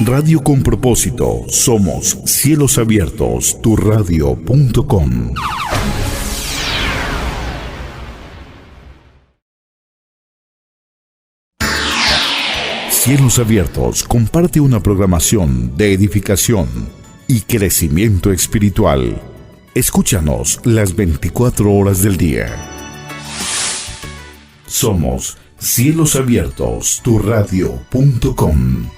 Radio con propósito. Somos Cielos Abiertos, turradio.com. Cielos Abiertos comparte una programación de edificación y crecimiento espiritual. Escúchanos las 24 horas del día. Somos Cielos Abiertos, turradio.com.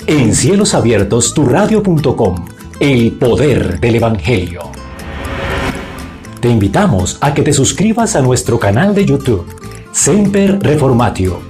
En Cielos Abiertos, turradio.com, el poder del Evangelio. Te invitamos a que te suscribas a nuestro canal de YouTube, Semper Reformatio.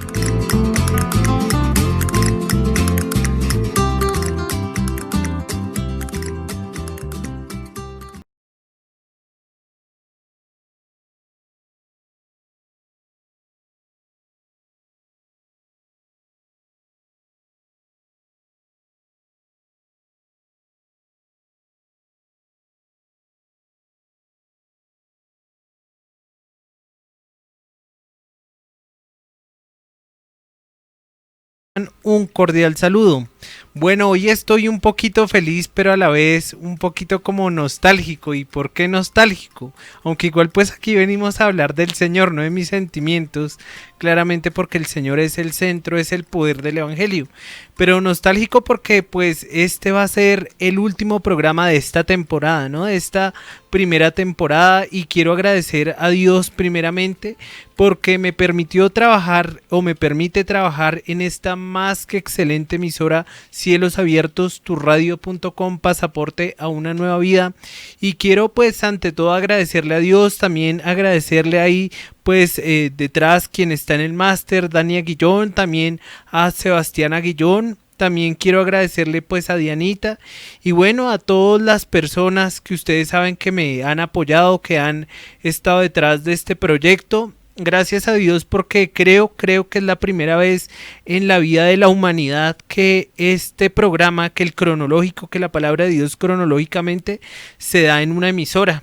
Un cordial saludo. Bueno, hoy estoy un poquito feliz, pero a la vez un poquito como nostálgico. ¿Y por qué nostálgico? Aunque igual pues aquí venimos a hablar del Señor, no de mis sentimientos, claramente porque el Señor es el centro, es el poder del Evangelio. Pero nostálgico porque pues este va a ser el último programa de esta temporada, ¿no? De esta primera temporada, y quiero agradecer a Dios primeramente porque me permitió trabajar o me permite trabajar en esta más que excelente emisora Cielos Abiertos, turradio.com, pasaporte a una nueva vida. Y quiero pues ante todo agradecerle a Dios, también agradecerle ahí pues detrás quien está en el máster, Dani Aguillón, también a Sebastián Aguillón. También quiero agradecerle pues a Dianita y bueno, a todas las personas que ustedes saben que me han apoyado, que han estado detrás de este proyecto. Gracias a Dios porque creo que es la primera vez en la vida de la humanidad que este programa, que el cronológico, que la palabra de Dios cronológicamente se da en una emisora.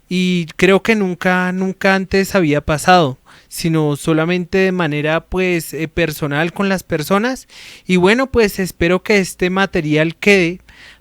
Y creo que nunca antes había pasado, sino solamente de manera pues personal con las personas. Y bueno, pues espero que este material quede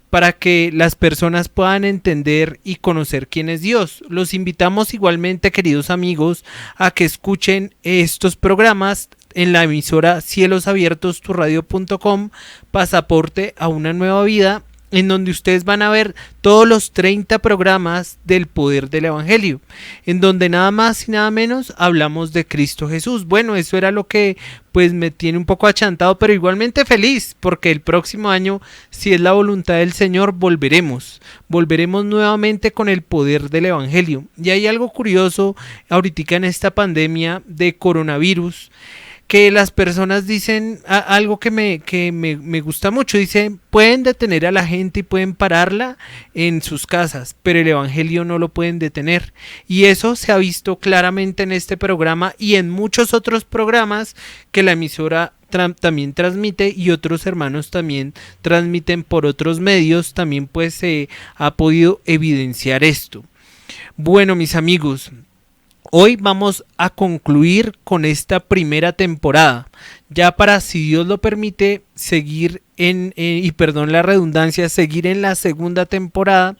para que las personas puedan entender y conocer quién es Dios. Los invitamos igualmente, queridos amigos, a que escuchen estos programas en la emisora Cielos Abiertos, turradio.com, pasaporte a una nueva vida, en donde ustedes van a ver todos los 30 programas del poder del Evangelio, en donde nada más y nada menos hablamos de Cristo Jesús. Bueno, eso era lo que pues me tiene un poco achantado, pero igualmente feliz, porque el próximo año, si es la voluntad del Señor, volveremos nuevamente con el poder del Evangelio. Y hay algo curioso ahorita en esta pandemia de coronavirus, que las personas dicen algo que me gusta mucho. Dicen, pueden detener a la gente y pueden pararla en sus casas, pero el Evangelio no lo pueden detener. Y eso se ha visto claramente en este programa y en muchos otros programas que la emisora también transmite, y otros hermanos también transmiten por otros medios. También pues se ha podido evidenciar esto. Bueno, mis amigos, hoy vamos a concluir con esta primera temporada, ya para, si Dios lo permite, seguir y perdón la redundancia, seguir en la segunda temporada,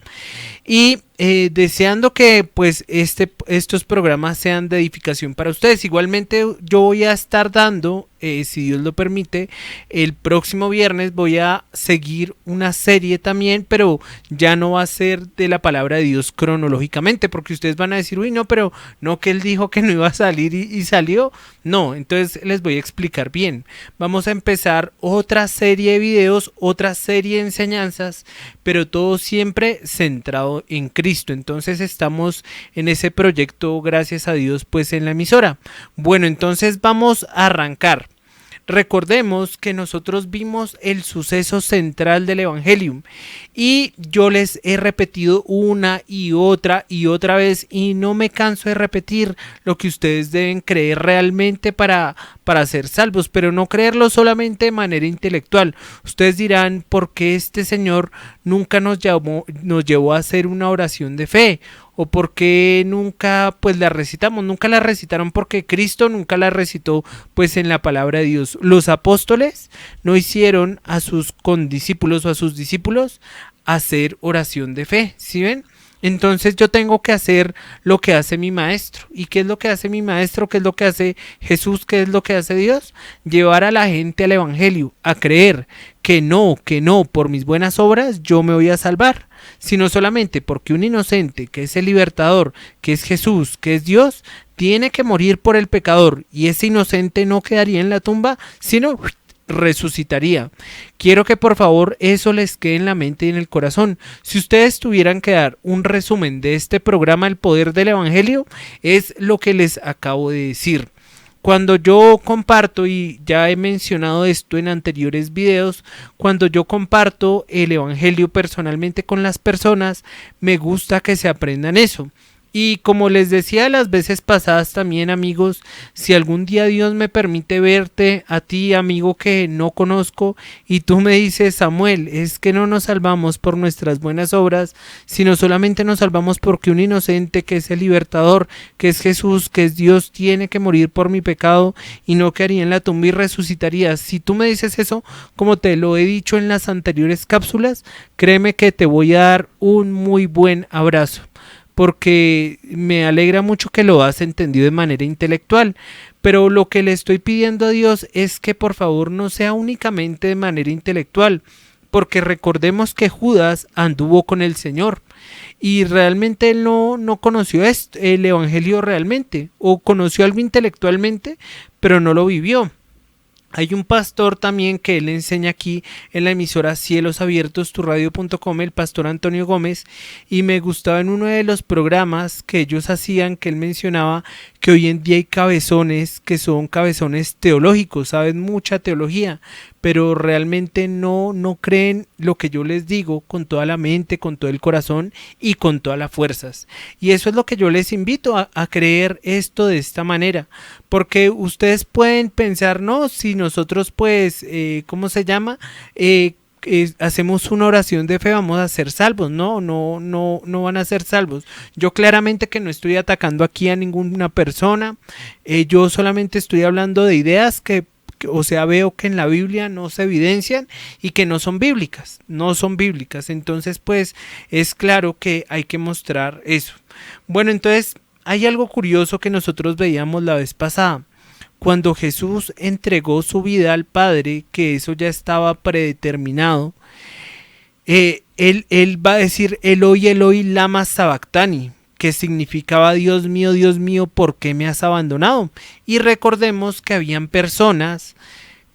y deseando que pues estos programas sean de edificación para ustedes. Igualmente yo voy a estar dando, si Dios lo permite, el próximo viernes voy a seguir una serie también, pero ya no va a ser de la palabra de Dios cronológicamente, porque ustedes van a decir, uy, no, pero no, que él dijo que no iba a salir y salió. No, entonces les voy a explicar bien. Vamos a empezar otra serie de videos, otra serie de enseñanzas, pero todo siempre centrado en Cristo. Entonces estamos en ese proyecto, gracias a Dios, pues en la emisora. Bueno, entonces vamos a arrancar. Recordemos que nosotros vimos el suceso central del Evangelium y yo les he repetido una y otra vez y no me canso de repetir lo que ustedes deben creer realmente para ser salvos, pero no creerlo solamente de manera intelectual. Ustedes dirán, ¿por qué este Señor nunca nos llevó a hacer una oración de fe? ¿O por qué nunca pues la recitamos? Nunca la recitaron porque Cristo nunca la recitó pues en la palabra de Dios. Los apóstoles no hicieron a sus condiscípulos o a sus discípulos hacer oración de fe, ¿sí ven? Entonces yo tengo que hacer lo que hace mi maestro. ¿Y qué es lo que hace mi maestro? ¿Qué es lo que hace Jesús? ¿Qué es lo que hace Dios? Llevar a la gente al evangelio, a creer que no, por mis buenas obras yo me voy a salvar, sino solamente porque un inocente, que es el libertador, que es Jesús, que es Dios, tiene que morir por el pecador, y ese inocente no quedaría en la tumba, sino resucitaría. Quiero que por favor eso les quede en la mente y en el corazón. Si ustedes tuvieran que dar un resumen de este programa El Poder del Evangelio, es lo que les acabo de decir. Cuando yo comparto, y ya he mencionado esto en anteriores videos, cuando yo comparto el Evangelio personalmente con las personas, me gusta que se aprendan eso. Y como les decía las veces pasadas también, amigos, si algún día Dios me permite verte a ti, amigo que no conozco, y tú me dices, Samuel, es que no nos salvamos por nuestras buenas obras, sino solamente nos salvamos porque un inocente, que es el libertador, que es Jesús, que es Dios, tiene que morir por mi pecado y no quedaría en la tumba y resucitaría. Si tú me dices eso, como te lo he dicho en las anteriores cápsulas, créeme que te voy a dar un muy buen abrazo, porque me alegra mucho que lo has entendido de manera intelectual, pero lo que le estoy pidiendo a Dios es que por favor no sea únicamente de manera intelectual, porque recordemos que Judas anduvo con el Señor y realmente él no conoció el Evangelio realmente, o conoció algo intelectualmente, pero no lo vivió. Hay un pastor también que él enseña aquí en la emisora Cielos Abiertos, turradio.com, el pastor Antonio Gómez, y me gustaba en uno de los programas que ellos hacían que él mencionaba que hoy en día hay cabezones que son cabezones teológicos, saben mucha teología, pero realmente no creen lo que yo les digo con toda la mente, con todo el corazón y con todas las fuerzas. Y eso es lo que yo les invito a creer esto de esta manera, porque ustedes pueden pensar, no, si nosotros pues, ¿cómo se llama? Hacemos una oración de fe, vamos a ser salvos. No van a ser salvos. Yo claramente que no estoy atacando aquí a ninguna persona, yo solamente estoy hablando de ideas que o sea, veo que en la Biblia no se evidencian y que no son bíblicas, entonces pues es claro que hay que mostrar eso. Bueno, entonces hay algo curioso que nosotros veíamos la vez pasada. Cuando Jesús entregó su vida al Padre, que eso ya estaba predeterminado, él va a decir Eloi, Eloi, lama sabactani, que significaba Dios mío, ¿por qué me has abandonado? Y recordemos que habían personas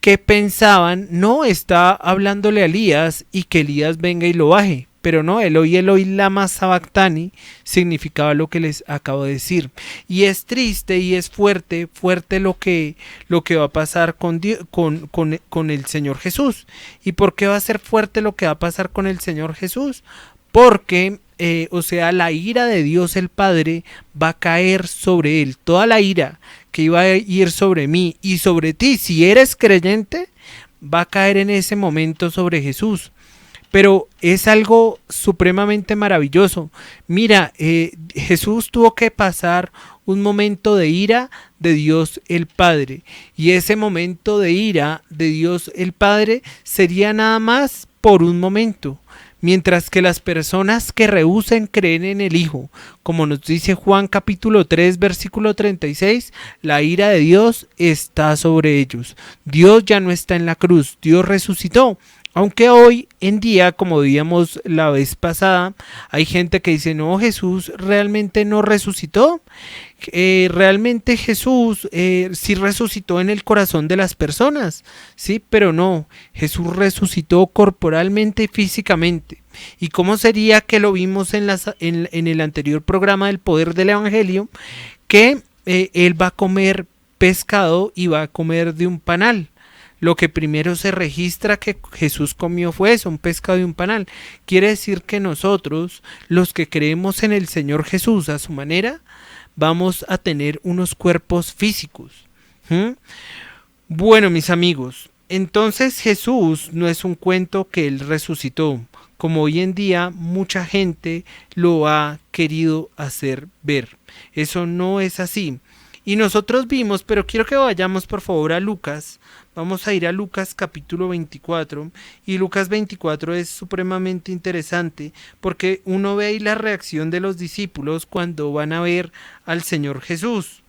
que pensaban, no, está hablándole a Elías y que Elías venga y lo baje. Pero no, Eloi, Eloi, lama sabactani significaba lo que les acabo de decir. Y es triste y es fuerte lo que va a pasar con el Señor Jesús. ¿Y por qué va a ser fuerte lo que va a pasar con el Señor Jesús? Porque, o sea, la ira de Dios el Padre va a caer sobre él. Toda la ira que iba a ir sobre mí y sobre ti, si eres creyente, va a caer en ese momento sobre Jesús. Pero es algo supremamente maravilloso. Mira, Jesús tuvo que pasar un momento de ira de Dios el Padre. Y ese momento de ira de Dios el Padre sería nada más por un momento. Mientras que las personas que rehúsen creer en el Hijo, como nos dice Juan capítulo 3 versículo 36, la ira de Dios está sobre ellos. Dios ya no está en la cruz, Dios resucitó. Aunque hoy en día, como veíamos la vez pasada, hay gente que dice, no, Jesús realmente no resucitó. Realmente Jesús sí resucitó en el corazón de las personas, sí, pero no, Jesús resucitó corporalmente y físicamente. ¿Y cómo sería que lo vimos en el anterior programa del Poder del Evangelio? Que él va a comer pescado y va a comer de un panal. lo que primero se registra que Jesús comió fue eso, un pescado y un panal. Quiere decir que nosotros, los que creemos en el Señor Jesús a su manera, vamos a tener unos cuerpos físicos. Bueno, mis amigos, entonces Jesús no es un cuento que Él resucitó, como hoy en día mucha gente lo ha querido hacer ver. Eso no es así. Y nosotros vimos, pero quiero que vayamos por favor a Lucas. Vamos a ir a Lucas capítulo 24, y Lucas 24 es supremamente interesante porque uno ve ahí la reacción de los discípulos cuando van a ver al Señor Jesús.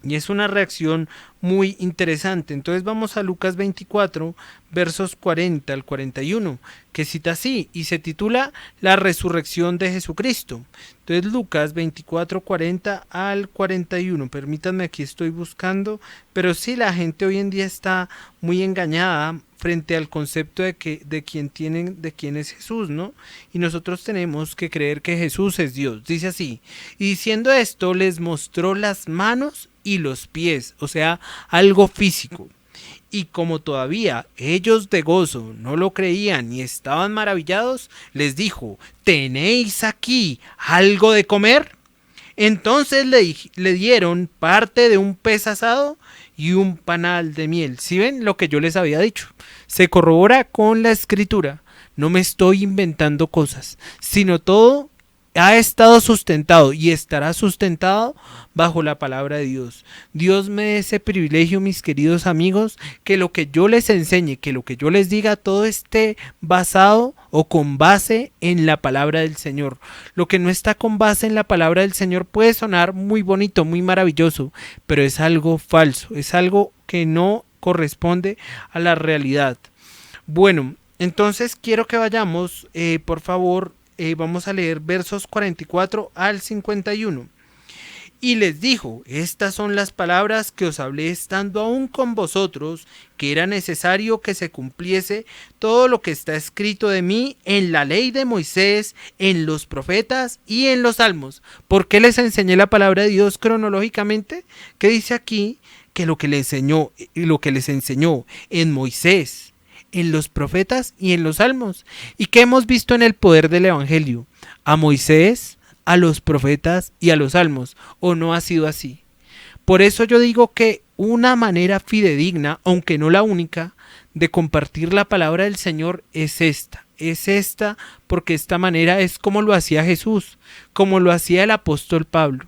Y es una reacción muy interesante. Entonces vamos a Lucas 24, versos 40 al 41, que cita así y se titula La resurrección de Jesucristo. Entonces Lucas 24, 40 al 41. Permítanme, aquí estoy buscando, pero sí, la gente hoy en día está muy engañada frente al concepto de quién es Jesús, ¿no? Y nosotros tenemos que creer que Jesús es Dios. Dice así: y diciendo esto les mostró las manos y los pies, o sea, algo físico. Y como todavía ellos de gozo no lo creían y estaban maravillados, les dijo: ¿tenéis aquí algo de comer? Entonces le dieron parte de un pez asado y un panal de miel. ¿Sí ven lo que yo les había dicho? Se corrobora con la escritura. No me estoy inventando cosas, sino todo ha estado sustentado y estará sustentado bajo la palabra de Dios. Dios me dé ese privilegio, mis queridos amigos, que lo que yo les enseñe, que lo que yo les diga, todo esté basado o con base en la palabra del Señor. Lo que no está con base en la palabra del Señor puede sonar muy bonito, muy maravilloso, pero es algo falso, es algo que no corresponde a la realidad. Bueno, entonces quiero que vayamos, por favor, vamos a leer versos 44 al 51. Y les dijo: estas son las palabras que os hablé estando aún con vosotros, que era necesario que se cumpliese todo lo que está escrito de mí en la ley de Moisés, en los profetas y en los salmos. ¿Por qué les enseñé la palabra de Dios cronológicamente? Que dice aquí que lo que les enseñó en Moisés, en los profetas y en los salmos. ¿Y qué hemos visto en el poder del evangelio? A Moisés, a los profetas y a los salmos. ¿O no ha sido así? Por eso yo digo que una manera fidedigna, aunque no la única, de compartir la palabra del Señor es esta. Es esta porque esta manera es como lo hacía Jesús, como lo hacía el apóstol Pablo.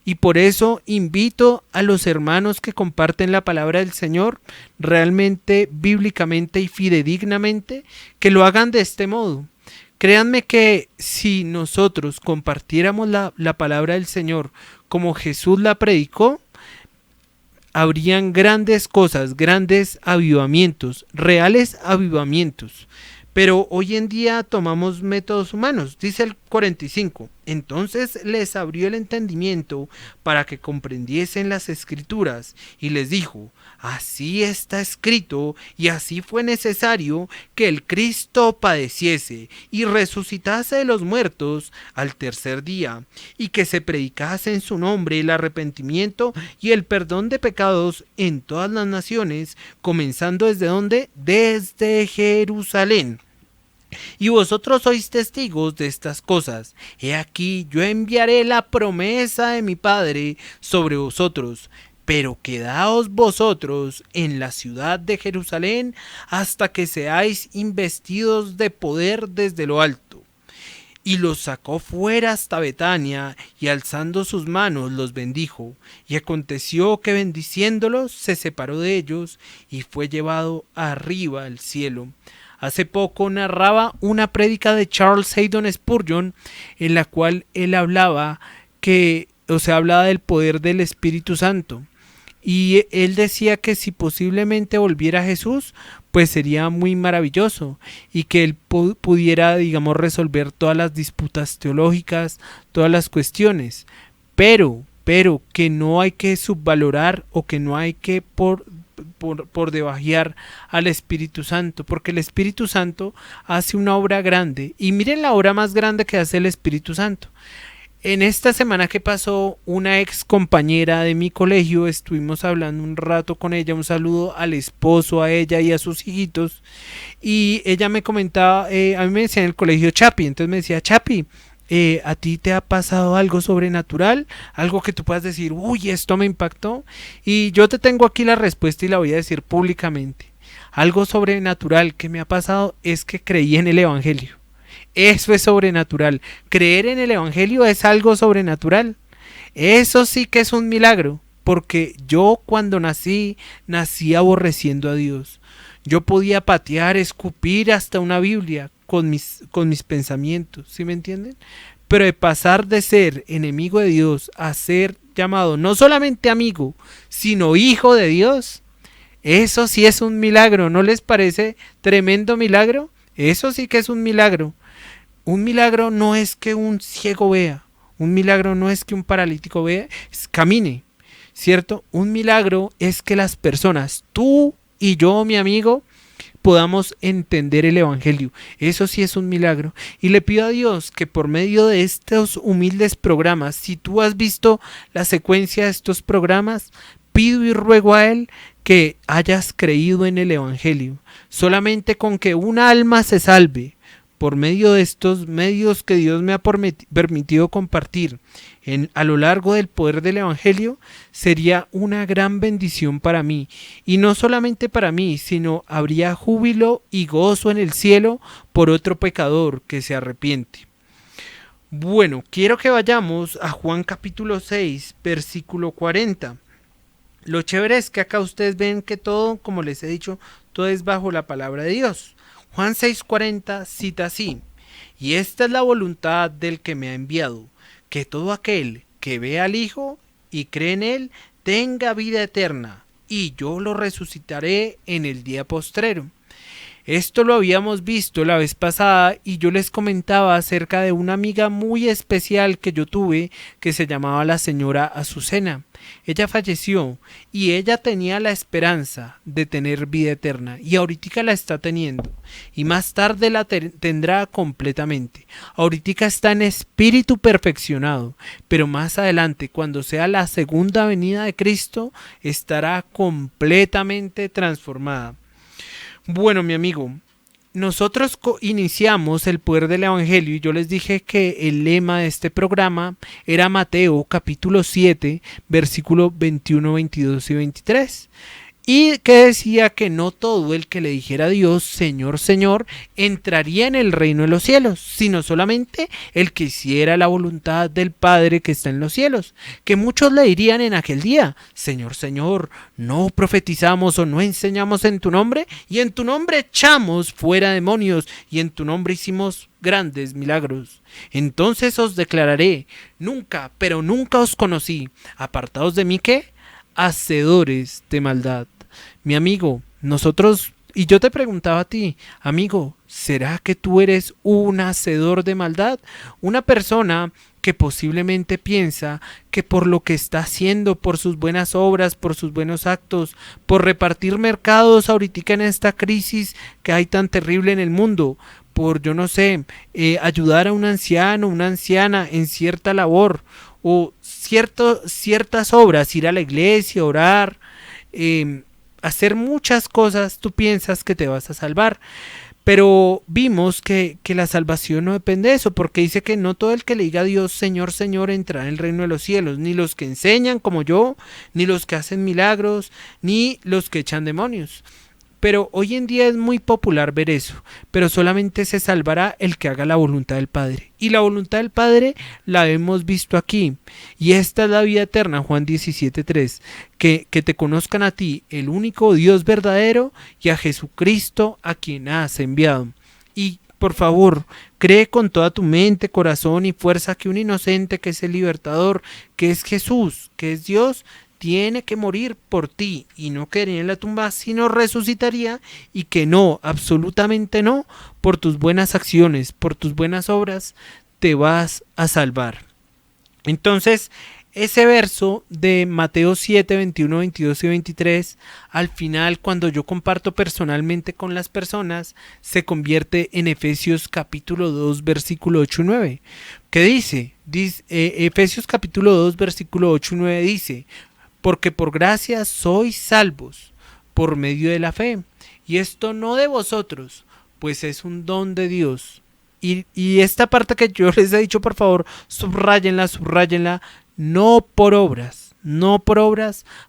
Y por eso invito a los hermanos que comparten la palabra del Señor realmente, bíblicamente y fidedignamente, que lo hagan de este modo. Créanme que si nosotros compartiéramos la palabra del Señor como Jesús la predicó, habrían grandes cosas, grandes avivamientos, reales avivamientos. Pero hoy en día tomamos métodos humanos. Dice el 45. Entonces les abrió el entendimiento para que comprendiesen las escrituras y les dijo: así está escrito y así fue necesario que el Cristo padeciese y resucitase de los muertos al tercer día, y que se predicase en su nombre el arrepentimiento y el perdón de pecados en todas las naciones, comenzando ¿desde dónde? Desde Jerusalén. Y vosotros sois testigos de estas cosas. He aquí, yo enviaré la promesa de mi Padre sobre vosotros, pero quedaos vosotros en la ciudad de Jerusalén hasta que seáis investidos de poder desde lo alto. Y los sacó fuera hasta Betania, y alzando sus manos los bendijo. Y aconteció que bendiciéndolos se separó de ellos y fue llevado arriba al cielo. Hace poco narraba una prédica de Charles Haddon Spurgeon en la cual él hablaba del poder del Espíritu Santo. Y él decía que si posiblemente volviera Jesús, pues sería muy maravilloso y que él pudiera, resolver todas las disputas teológicas, todas las cuestiones. Pero que no hay que subvalorar o que no hay que por debajear al Espíritu Santo, porque el Espíritu Santo hace una obra grande. Y miren la obra más grande que hace el Espíritu Santo. En esta semana que pasó, una ex compañera de mi colegio, estuvimos hablando un rato con ella, un saludo al esposo, a ella y a sus hijitos, y ella me comentaba, a mí me decía en el colegio Chapi, entonces me decía, Chapi, ¿a ti te ha pasado algo sobrenatural? Algo que tú puedas decir, uy, esto me impactó. Y yo te tengo aquí la respuesta y la voy a decir públicamente. Algo sobrenatural que me ha pasado es que creí en el Evangelio. Eso es sobrenatural. Creer en el Evangelio es algo sobrenatural. Eso sí que es un milagro. Porque yo cuando nací aborreciendo a Dios. Yo podía patear, escupir hasta una Biblia con mis pensamientos, ¿sí me entienden? Pero de pasar de ser enemigo de Dios a ser llamado no solamente amigo, sino hijo de Dios, eso sí es un milagro. ¿No les parece tremendo milagro? Eso sí que es un milagro. Un milagro no es que un ciego vea, un milagro no es que un paralítico vea, camine, ¿cierto? Un milagro es que las personas, tú y yo, mi amigo, podamos entender el Evangelio. Eso sí es un milagro. Y le pido a Dios que por medio de estos humildes programas, si tú has visto la secuencia de estos programas, pido y ruego a Él que hayas creído en el Evangelio. Solamente con que un alma se salve por medio de estos medios que Dios me ha permitido compartir a lo largo del poder del Evangelio, sería una gran bendición para mí. Y no solamente para mí, sino habría júbilo y gozo en el cielo por otro pecador que se arrepiente. Bueno, quiero que vayamos a Juan capítulo 6, versículo 40. Lo chévere es que acá ustedes ven que todo, como les he dicho, todo es bajo la palabra de Dios. Juan 6:40 cita así: y esta es la voluntad del que me ha enviado, que todo aquel que ve al Hijo y cree en Él tenga vida eterna, y yo lo resucitaré en el día postrero. Esto lo habíamos visto la vez pasada y yo les comentaba acerca de una amiga muy especial que yo tuve que se llamaba la señora Azucena. Ella falleció y ella tenía la esperanza de tener vida eterna y ahorita la está teniendo y más tarde la tendrá completamente. Ahorita está en espíritu perfeccionado, pero más adelante, cuando sea la segunda venida de Cristo, estará completamente transformada. Bueno, mi amigo, nosotros iniciamos el poder del Evangelio y yo les dije que el lema de este programa era Mateo capítulo 7, versículos 21, 22 y 23. Y que decía que no todo el que le dijera a Dios, Señor, Señor, entraría en el reino de los cielos, sino solamente el que hiciera la voluntad del Padre que está en los cielos. Que muchos le dirían en aquel día, Señor, Señor, no profetizamos o no enseñamos en tu nombre, y en tu nombre echamos fuera demonios, y en tu nombre hicimos grandes milagros. Entonces os declararé, nunca, pero nunca os conocí. Apartados de mí, ¿qué? Hacedores de maldad. Mi amigo, nosotros, y yo te preguntaba a ti, amigo, ¿será que tú eres un hacedor de maldad? Una persona que posiblemente piensa que por lo que está haciendo, por sus buenas obras, por sus buenos actos, por repartir mercados ahorita en esta crisis que hay tan terrible en el mundo, por, yo no sé, ayudar a un anciano, una anciana en cierta labor, o ciertas obras, ir a la iglesia, orar, hacer muchas cosas, tú piensas que te vas a salvar. Pero vimos que la salvación no depende de eso, porque dice que no todo el que le diga a Dios, Señor, Señor, entrará en el reino de los cielos, ni los que enseñan como yo, ni los que hacen milagros, ni los que echan demonios. Pero hoy en día es muy popular ver eso, pero solamente se salvará el que haga la voluntad del Padre. Y la voluntad del Padre la hemos visto aquí. Y esta es la vida eterna, Juan 17:3, que te conozcan a ti, el único Dios verdadero, y a Jesucristo a quien has enviado. Y por favor, cree con toda tu mente, corazón y fuerza que un inocente, que es el libertador, que es Jesús, que es Dios, tiene que morir por ti y no quedaría en la tumba, sino resucitaría, y que no, absolutamente no, por tus buenas acciones, por tus buenas obras, te vas a salvar. Entonces, ese verso de Mateo 7, 21, 22 y 23, al final, cuando yo comparto personalmente con las personas, se convierte en Efesios capítulo 2, versículo 8 y 9, que dice, Efesios capítulo 2, versículo 8 y 9 dice: porque por gracia sois salvos, por medio de la fe, y esto no de vosotros, pues es un don de Dios. Y esta parte que yo les he dicho, por favor, subrayenla, no por obras,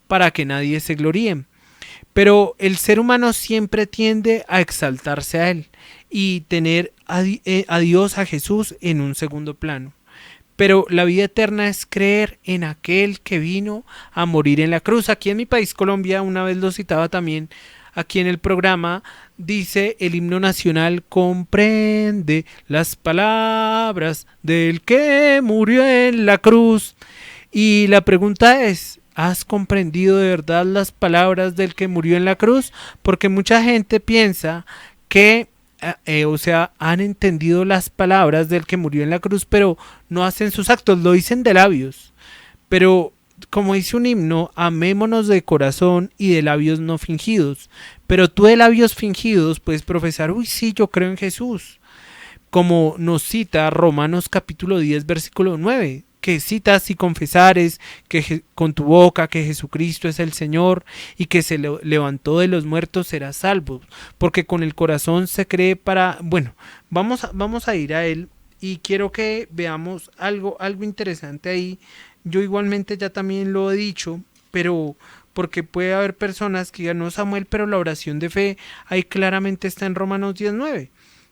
para que nadie se gloríe. Pero el ser humano siempre tiende a exaltarse a él y tener a Dios, a Jesús, en un segundo plano. Pero la vida eterna es creer en aquel que vino a morir en la cruz. Aquí en mi país, Colombia, una vez lo citaba también aquí en el programa, dice el himno nacional: comprende las palabras del que murió en la cruz. Y la pregunta es: ¿has comprendido de verdad las palabras del que murió en la cruz? Porque mucha gente piensa que han entendido las palabras del que murió en la cruz, pero no hacen sus actos, lo dicen de labios. Pero, como dice un himno, amémonos de corazón y de labios no fingidos. Pero tú de labios fingidos puedes profesar: uy, sí, yo creo en Jesús. Como nos cita Romanos capítulo 10, versículo 9. Que citas: si confesares con tu boca que Jesucristo es el Señor y que se levantó de los muertos, serás salvo, porque con el corazón se cree para... Bueno, vamos a ir a él, y quiero que veamos algo interesante ahí. Yo igualmente ya también lo he dicho, pero porque puede haber personas que digan: no, Samuel, pero la oración de fe ahí claramente está en Romanos 10:9.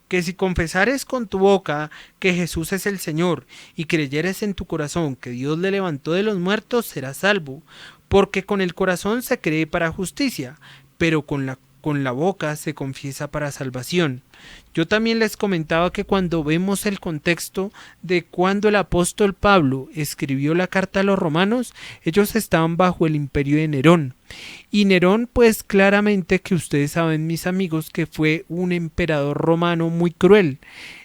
Que si confesares con tu boca que Jesús es el Señor y creyeres en tu corazón que Dios le levantó de los muertos, serás salvo. Porque con el corazón se cree para justicia, pero con la boca se confiesa para salvación. Yo también les comentaba que cuando vemos el contexto de cuando el apóstol Pablo escribió la carta a los romanos, ellos estaban bajo el imperio de Nerón. Y Nerón, pues claramente, que ustedes saben, mis amigos, que fue un emperador romano muy cruel.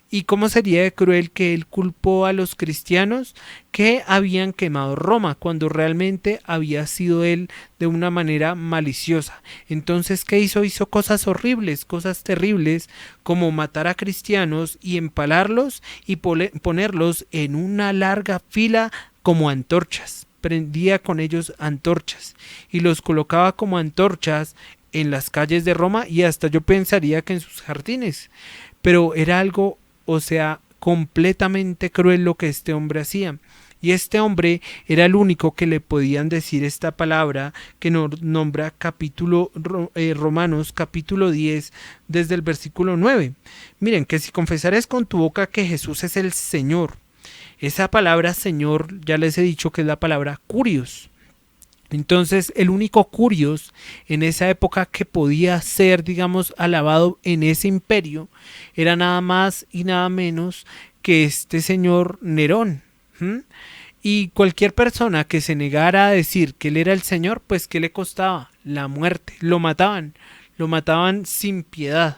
¿Y cómo sería de cruel que él culpó a los cristianos que habían quemado Roma, cuando realmente había sido él de una manera maliciosa? Entonces, ¿qué hizo? Hizo cosas horribles, cosas terribles, como matar a cristianos y empalarlos y ponerlos en una larga fila como antorchas. Prendía con ellos antorchas y los colocaba como antorchas en las calles de Roma, y hasta yo pensaría que en sus jardines. Pero era algo, completamente cruel lo que este hombre hacía. Y este hombre era el único que le podían decir esta palabra que nos nombra Romanos capítulo 10 desde el versículo 9. Miren, que si confesares con tu boca que Jesús es el Señor. Esa palabra Señor, ya les he dicho que es la palabra Curios. Entonces, el único Curios en esa época que podía ser, digamos, alabado en ese imperio, era nada más y nada menos que este señor Nerón. Y cualquier persona que se negara a decir que él era el Señor, pues ¿qué le costaba? La muerte. Lo mataban sin piedad.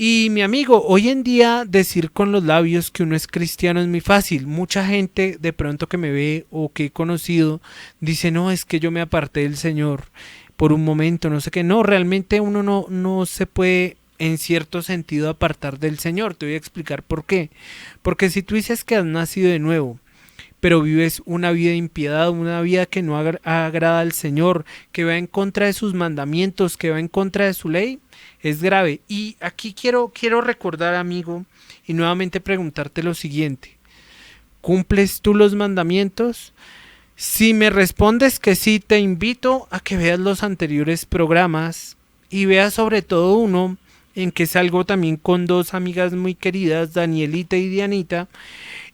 Y mi amigo, hoy en día decir con los labios que uno es cristiano es muy fácil. Mucha gente de pronto que me ve o que he conocido dice: no, es que yo me aparté del Señor por un momento, no sé qué. No, realmente uno no se puede en cierto sentido apartar del Señor. Te voy a explicar por qué. Porque si tú dices que has nacido de nuevo, pero vives una vida de impiedad, una vida que no agrada al Señor, que va en contra de sus mandamientos, que va en contra de su ley, es grave. Y aquí quiero recordar, amigo, y nuevamente preguntarte lo siguiente: ¿cumples tú los mandamientos? Si me respondes que sí, te invito a que veas los anteriores programas y veas sobre todo uno en que salgo también con dos amigas muy queridas, Danielita y Dianita,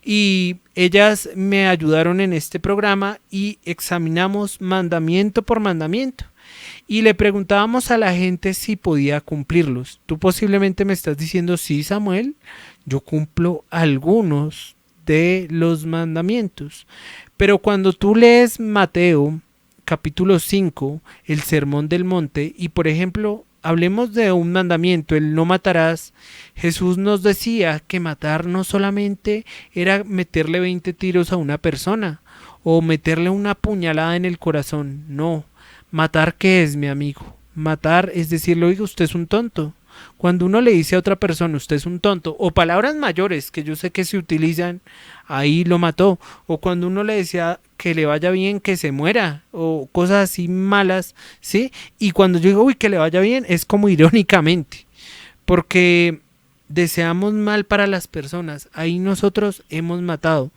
y ellas me ayudaron en este programa y examinamos mandamiento por mandamiento. Y le preguntábamos a la gente si podía cumplirlos. Tú posiblemente me estás diciendo: sí, Samuel, yo cumplo algunos de los mandamientos. Pero cuando tú lees Mateo capítulo 5, el Sermón del Monte, y por ejemplo, hablemos de un mandamiento, el no matarás, Jesús nos decía que matar no solamente era meterle 20 tiros a una persona o meterle una puñalada en el corazón, no. ¿Matar qué es, mi amigo? Matar es decirle: oiga, usted es un tonto, Cuando uno le dice a otra persona, usted es un tonto, o palabras mayores que yo sé que se utilizan, ahí lo mató. O cuando uno le decía que le vaya bien, que se muera, o cosas así malas, ¿sí? Y cuando yo digo, uy, que le vaya bien, es como irónicamente, porque deseamos mal para las personas, ahí nosotros hemos matado.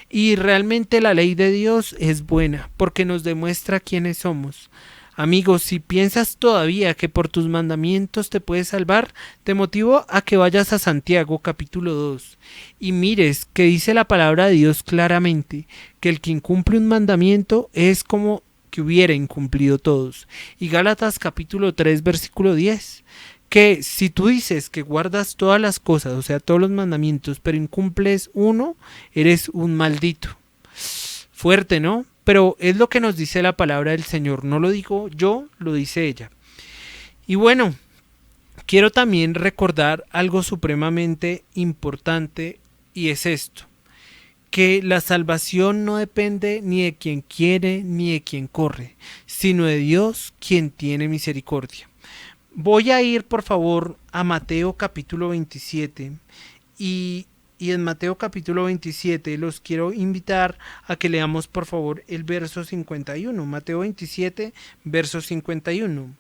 Y realmente la ley de Dios es buena, porque nos demuestra quiénes somos. Amigos, si piensas todavía que por tus mandamientos te puedes salvar, te motivo a que vayas a Santiago capítulo 2 y mires que dice la palabra de Dios claramente, que el que incumple un mandamiento es como que hubiera incumplido todos. Y Gálatas capítulo 3 versículo 10, que si tú dices que guardas todas las cosas, o sea, todos los mandamientos, pero incumples uno, eres un maldito. Fuerte, ¿no? Pero es lo que nos dice la palabra del Señor, no lo digo yo, lo dice ella. Y bueno, quiero también recordar algo supremamente importante y es esto, que la salvación no depende ni de quien quiere ni de quien corre, sino de Dios quien tiene misericordia. Voy a ir por favor a Mateo capítulo 27 y en Mateo capítulo 27 los quiero invitar a que leamos por favor el verso 51. Mateo 27, verso 51.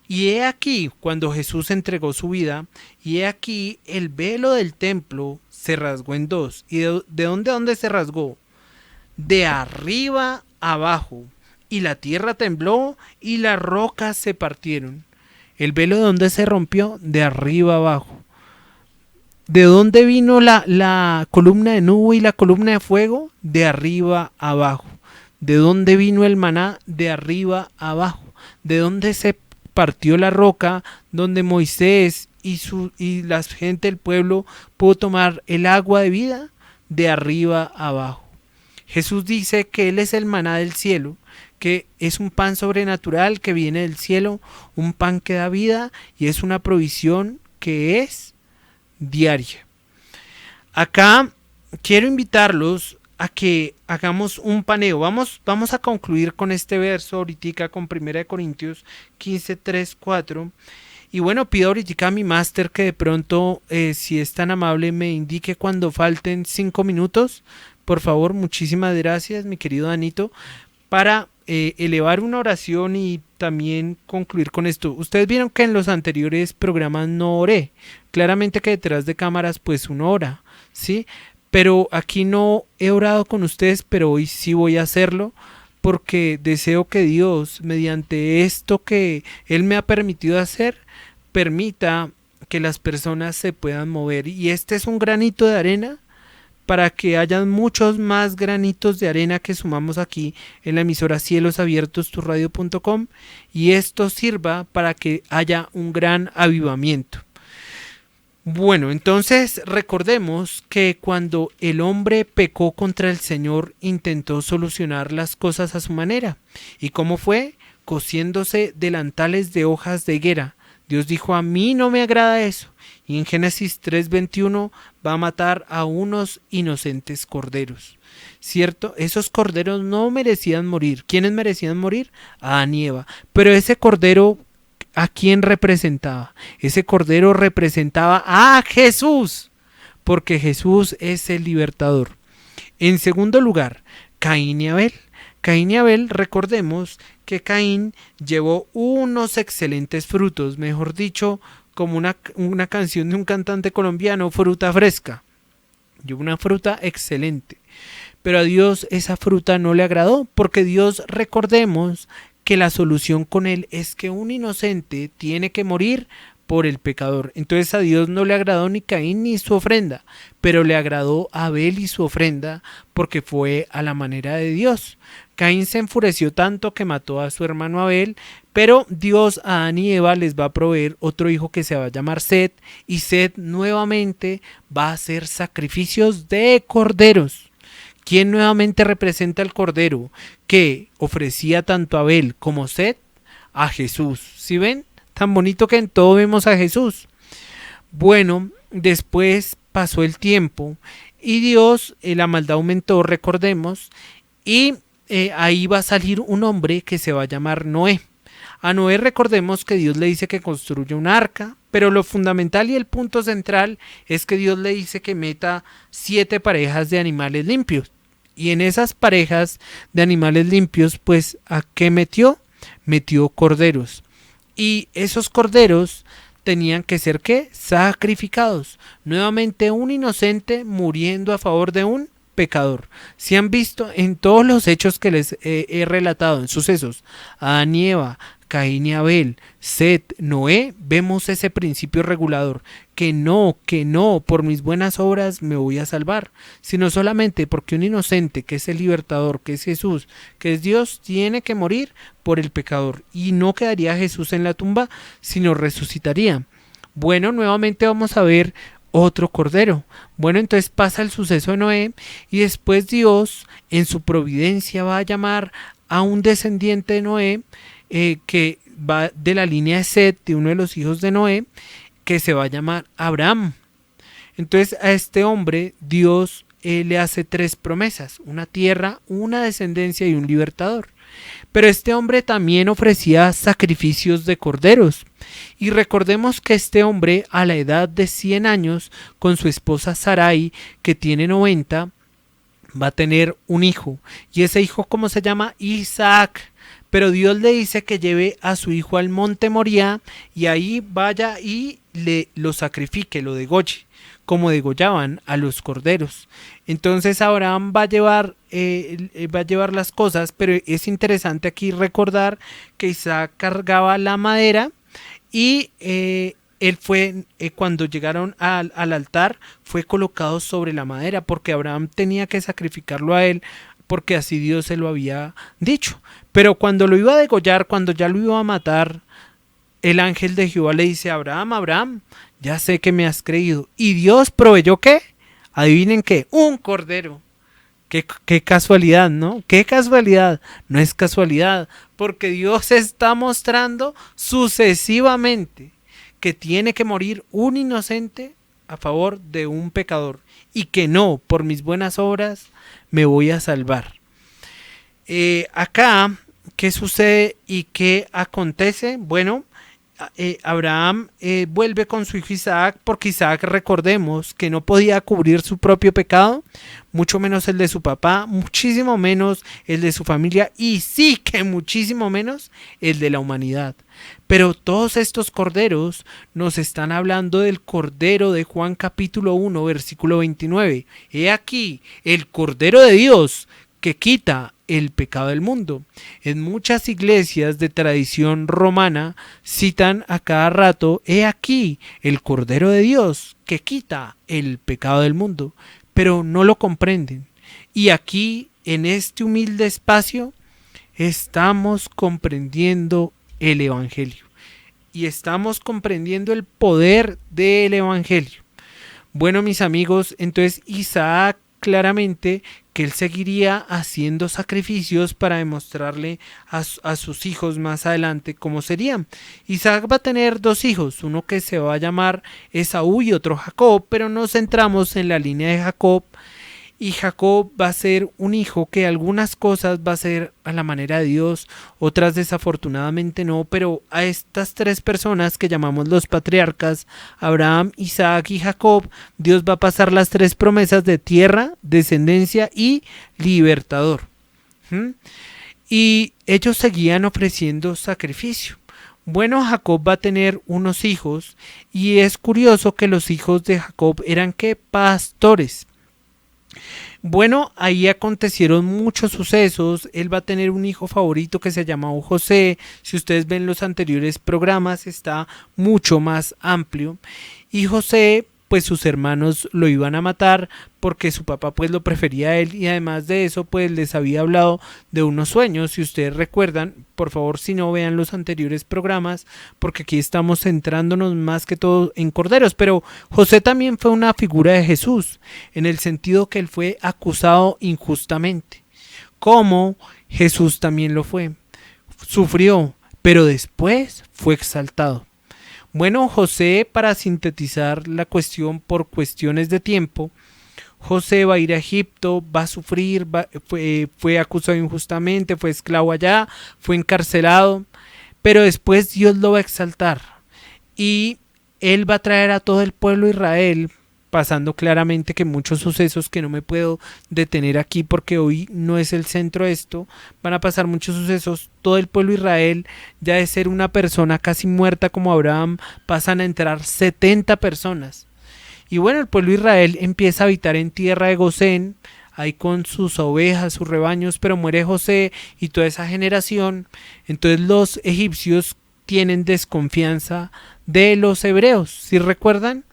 Y he aquí, cuando Jesús entregó su vida, y he aquí el velo del templo se rasgó en dos. ¿Y de dónde se rasgó? De arriba abajo. Y la tierra tembló y las rocas se partieron. ¿El velo de dónde se rompió? De arriba abajo. ¿De dónde vino la columna de nube y la columna de fuego? De arriba abajo. ¿De dónde vino el maná? De arriba abajo. ¿De dónde se partió la roca donde Moisés y la gente del pueblo pudo tomar el agua de vida? De arriba abajo. Jesús dice que Él es el maná del cielo, que es un pan sobrenatural que viene del cielo, un pan que da vida y es una provisión que es diaria. Acá quiero invitarlos a que hagamos un paneo. Vamos a concluir con este verso ahorita con 1 Corintios 15, 3, 4. Y bueno, pido ahorita a mi máster que de pronto, si es tan amable, me indique cuando falten 5 minutos. Por favor, muchísimas gracias, mi querido Danito, para elevar una oración y también concluir con esto. Ustedes vieron que en los anteriores programas no oré. Claramente que detrás de cámaras pues uno ora, ¿sí? Pero aquí no he orado con ustedes, pero hoy sí voy a hacerlo porque deseo que Dios, mediante esto que Él me ha permitido hacer, permita que las personas se puedan mover. Y este es un granito de arena para que hayan muchos más granitos de arena que sumamos aquí en la emisora cielosabiertosturradio.com y esto sirva para que haya un gran avivamiento. Bueno, entonces recordemos que cuando el hombre pecó contra el Señor intentó solucionar las cosas a su manera. ¿Y cómo fue? Cosiéndose delantales de hojas de higuera. Dios dijo, a mí no me agrada eso. Y en Génesis 3:21 va a matar a unos inocentes corderos, ¿cierto? Esos corderos no merecían morir. ¿Quiénes merecían morir? Adán y Eva. Pero ese cordero, ¿a quién representaba? Ese cordero representaba a Jesús, porque Jesús es el libertador. En segundo lugar, Caín y Abel. Caín y Abel, recordemos que Caín llevó unos excelentes frutos, mejor dicho, como una canción de un cantante colombiano, fruta fresca. Llevó una fruta excelente. Pero a Dios esa fruta no le agradó, porque Dios, recordemos que la solución con él es que un inocente tiene que morir por el pecador. Entonces a Dios no le agradó ni Caín ni su ofrenda, pero le agradó a Abel y su ofrenda porque fue a la manera de Dios. Caín se enfureció tanto que mató a su hermano Abel, pero Dios a Adán y Eva les va a proveer otro hijo que se va a llamar Set, y Set nuevamente va a hacer sacrificios de corderos. ¿Quién nuevamente representa al cordero que ofrecía tanto a Abel como Set? A Jesús. ¿Sí ven? Tan bonito que en todo vemos a Jesús. Bueno, después pasó el tiempo y Dios, la maldad aumentó, recordemos, y ahí va a salir un hombre que se va a llamar Noé. A Noé recordemos que Dios le dice que construya un arca, pero lo fundamental y el punto central es que Dios le dice que meta 7 parejas de animales limpios. Y en esas parejas de animales limpios, pues, ¿a qué metió? Metió corderos. Y esos corderos tenían que ser, ¿qué? Sacrificados. Nuevamente un inocente muriendo a favor de un pecador. Si han visto en todos los hechos que les he relatado, en sucesos, Adán y Eva, Caín y Abel, Set, Noé, vemos ese principio regulador, que no, por mis buenas obras me voy a salvar, sino solamente porque un inocente, que es el libertador, que es Jesús, que es Dios, tiene que morir por el pecador, y no quedaría Jesús en la tumba, sino resucitaría. Bueno, nuevamente vamos a ver otro cordero. Bueno, entonces pasa el suceso de Noé, y después Dios, en su providencia, va a llamar a un descendiente de Noé, que va de la línea de Set, de uno de los hijos de Noé, que se va a llamar Abraham. Entonces a este hombre Dios le hace 3 promesas: una tierra, una descendencia y un libertador. Pero este hombre también ofrecía sacrificios de corderos. Y recordemos que este hombre, a la edad de 100 años, con su esposa Sarai, que tiene 90, va a tener un hijo. Y ese hijo, ¿cómo se llama? Isaac. Pero Dios le dice que lleve a su hijo al monte Moría y ahí vaya y lo sacrifique, lo degolle, como degollaban a los corderos. Entonces Abraham va a llevar las cosas, pero es interesante aquí recordar que Isaac cargaba la madera y él fue, cuando llegaron al altar, fue colocado sobre la madera porque Abraham tenía que sacrificarlo a él, porque así Dios se lo había dicho. Pero cuando lo iba a degollar, cuando ya lo iba a matar, el ángel de Jehová le dice: Abraham, Abraham, ya sé que me has creído. Y Dios proveyó, ¿qué? Adivinen qué, un cordero. Qué casualidad, ¿no? Qué casualidad. No es casualidad, porque Dios está mostrando sucesivamente que tiene que morir un inocente a favor de un pecador, y que no, por mis buenas obras me voy a salvar. Acá, ¿qué sucede y qué acontece? Bueno, Abraham vuelve con su hijo Isaac, porque Isaac, recordemos que no podía cubrir su propio pecado, mucho menos el de su papá, muchísimo menos el de su familia, y sí que muchísimo menos el de la humanidad. Pero todos estos corderos nos están hablando del cordero de Juan capítulo 1 versículo 29. He aquí el cordero de Dios que quita el pecado del mundo. En muchas iglesias de tradición romana citan a cada rato: he aquí el Cordero de Dios que quita el pecado del mundo, pero no lo comprenden. Y aquí, en este humilde espacio, estamos comprendiendo el Evangelio y estamos comprendiendo el poder del Evangelio. Bueno, mis amigos, entonces Isaac, claramente que él seguiría haciendo sacrificios para demostrarle a sus hijos más adelante cómo serían. Isaac va a tener 2 hijos, uno que se va a llamar Esaú y otro Jacob, pero nos centramos en la línea de Jacob. Y Jacob va a ser un hijo que algunas cosas va a ser a la manera de Dios, otras desafortunadamente no, pero a estas 3 personas que llamamos los patriarcas, Abraham, Isaac y Jacob, Dios va a pasar las 3 promesas de tierra, descendencia y libertador. Y ellos seguían ofreciendo sacrificio. Bueno, Jacob va a tener unos hijos, y es curioso que los hijos de Jacob eran ¿qué? Pastores. Bueno, ahí acontecieron muchos sucesos. Él va a tener un hijo favorito que se llamaba José. Si ustedes ven los anteriores programas, está mucho más amplio. Y José, pues sus hermanos lo iban a matar porque su papá pues lo prefería a él, y además de eso pues les había hablado de unos sueños. Si ustedes recuerdan, por favor, si no, vean los anteriores programas, porque aquí estamos centrándonos más que todo en corderos. Pero José también fue una figura de Jesús, en el sentido que él fue acusado injustamente, como Jesús también lo fue. Sufrió, pero después fue exaltado. Bueno, José, para sintetizar la cuestión por cuestiones de tiempo, José va a ir a Egipto, va a sufrir, fue acusado injustamente, fue esclavo allá, fue encarcelado, pero después Dios lo va a exaltar. Y él va a traer a todo el pueblo de Israel, pasando claramente que muchos sucesos que no me puedo detener aquí porque hoy no es el centro de esto, van a pasar muchos sucesos, todo el pueblo de Israel, ya de ser una persona casi muerta como Abraham, pasan a entrar 70 personas. Y bueno, el pueblo de Israel empieza a habitar en tierra de Gosén, ahí con sus ovejas, sus rebaños, pero muere José y toda esa generación. Entonces los egipcios tienen desconfianza de los hebreos, ¿sí recuerdan?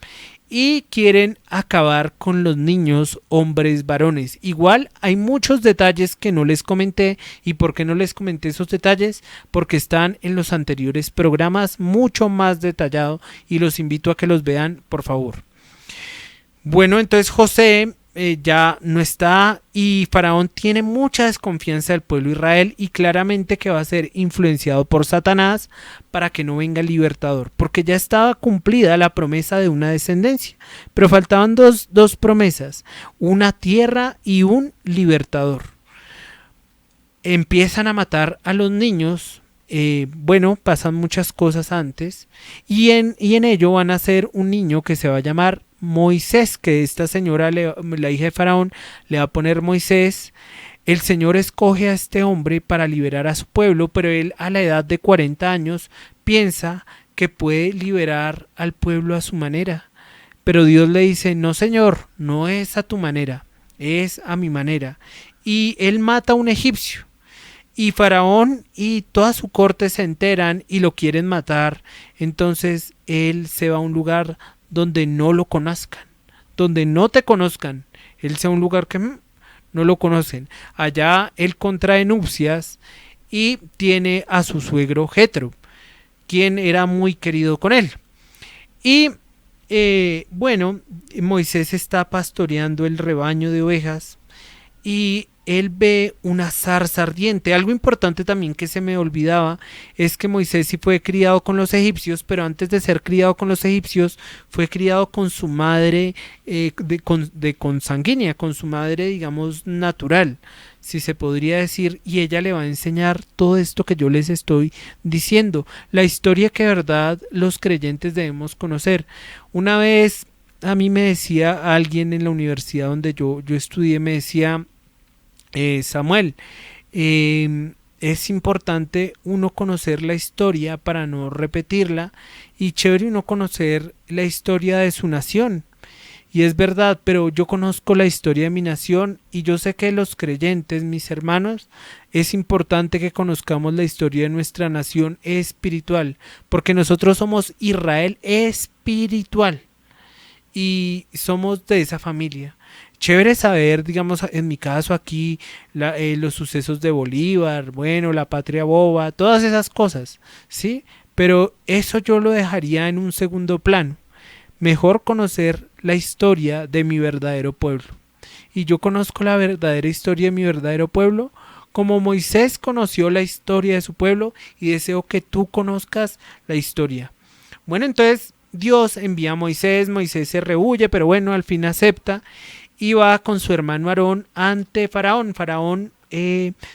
Y quieren acabar con los niños, hombres, varones. Igual hay muchos detalles que no les comenté. ¿Y por qué no les comenté esos detalles? Porque están en los anteriores programas mucho más detallado y los invito a que los vean, por favor. Bueno, entonces José ya no está y Faraón tiene mucha desconfianza del pueblo de Israel y claramente que va a ser influenciado por Satanás para que no venga el libertador, porque ya estaba cumplida la promesa de una descendencia, pero faltaban dos promesas, una tierra y un libertador. Empiezan a matar a los niños, bueno, pasan muchas cosas antes y en ello van a ser un niño que se va a llamar Moisés, que esta señora, la hija de Faraón, le va a poner Moisés. El Señor escoge a este hombre para liberar a su pueblo, pero él a la edad de 40 años piensa que puede liberar al pueblo a su manera. Pero Dios le dice, no Señor, no es a tu manera, es a mi manera. Y él mata a un egipcio. Y Faraón y toda su corte se enteran y lo quieren matar. Entonces él se va a un lugar donde no lo conozcan, donde no te conozcan. Él sea un lugar que no lo conocen. Allá él contrae nupcias y tiene a su suegro Jetro, quien era muy querido con él. Y bueno, Moisés está pastoreando el rebaño de ovejas y él ve una zarza ardiente. Algo importante también que se me olvidaba es que Moisés sí fue criado con los egipcios, pero antes de ser criado con los egipcios fue criado con su madre consanguínea, con su madre digamos natural, si se podría decir, y ella le va a enseñar todo esto que yo les estoy diciendo, la historia que de verdad los creyentes debemos conocer. Una vez a mí me decía alguien en la universidad donde yo estudié, me decía, Samuel, es importante uno conocer la historia para no repetirla y chévere uno conocer la historia de su nación. Y es verdad, pero yo conozco la historia de mi nación y yo sé que los creyentes, mis hermanos, es importante que conozcamos la historia de nuestra nación espiritual, porque nosotros somos Israel espiritual y somos de esa familia. Chévere saber, digamos, en mi caso aquí, los sucesos de Bolívar, bueno, la patria boba, todas esas cosas, ¿sí? Pero eso yo lo dejaría en un segundo plano. Mejor conocer la historia de mi verdadero pueblo. Y yo conozco la verdadera historia de mi verdadero pueblo, como Moisés conoció la historia de su pueblo, y deseo que tú conozcas la historia. Bueno, entonces Dios envía a Moisés, Moisés se rehúye, pero bueno, al fin acepta. Y va con su hermano Aarón ante Faraón. Faraón,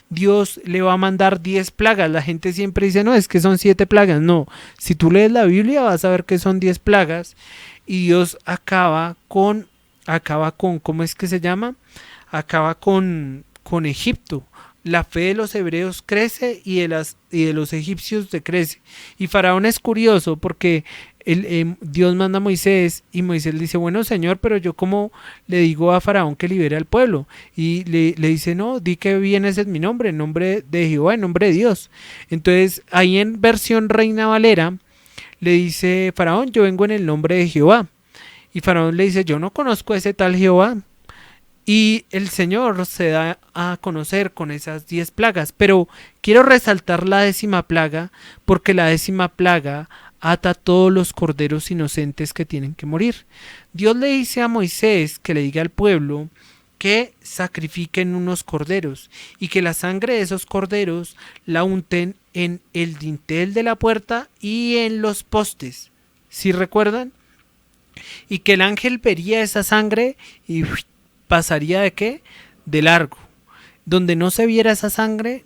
Dios le va a mandar 10 plagas. La gente siempre dice, no, es que son 7 plagas. No, si tú lees la Biblia vas a ver que son 10 plagas. Y Dios acaba con, ¿cómo es que se llama? Acaba con Egipto. La fe de los hebreos crece y de los egipcios decrece. Y Faraón es curioso porque Dios manda a Moisés y Moisés le dice, bueno Señor, pero yo como le digo a Faraón que libere al pueblo. Y le dice, no, di que vienes en mi nombre, en nombre de Jehová, en nombre de Dios. Entonces ahí en versión Reina Valera le dice Faraón, yo vengo en el nombre de Jehová. Y Faraón le dice, yo no conozco a ese tal Jehová. Y el Señor se da a conocer con esas 10 plagas. Pero quiero resaltar la 10ª plaga, porque la 10ª plaga ata a todos los corderos inocentes que tienen que morir. Dios le dice a Moisés que le diga al pueblo que sacrifiquen unos corderos y que la sangre de esos corderos la unten en el dintel de la puerta y en los postes. ¿Sí recuerdan? Y que el ángel vería esa sangre y pasaría ¿de qué? De largo. Donde no se viera esa sangre,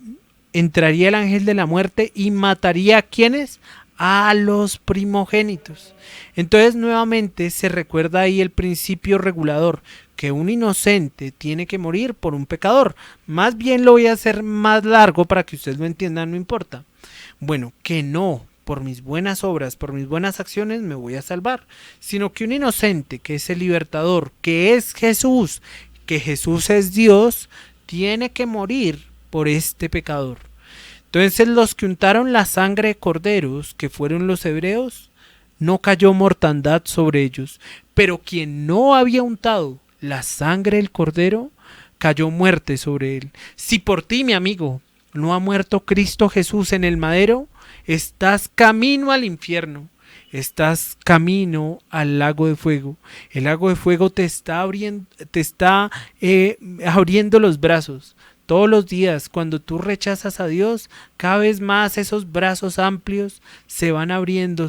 entraría el ángel de la muerte y mataría a quienes, a los primogénitos. Entonces nuevamente se recuerda ahí el principio regulador, que un inocente tiene que morir por un pecador. Más bien lo voy a hacer más largo para que ustedes lo entiendan, no importa. Bueno, que no por mis buenas obras, por mis buenas acciones me voy a salvar, sino que un inocente, que es el libertador, que es Jesús, que Jesús es Dios, tiene que morir por este pecador. Entonces los que untaron la sangre de corderos, que fueron los hebreos, no cayó mortandad sobre ellos, pero quien no había untado la sangre del cordero, cayó muerte sobre él. Si por ti, mi amigo, no ha muerto Cristo Jesús en el madero, estás camino al infierno, estás camino al lago de fuego. El lago de fuego te está abriendo los brazos. Todos los días, cuando tú rechazas a Dios, cada vez más esos brazos amplios se van abriendo,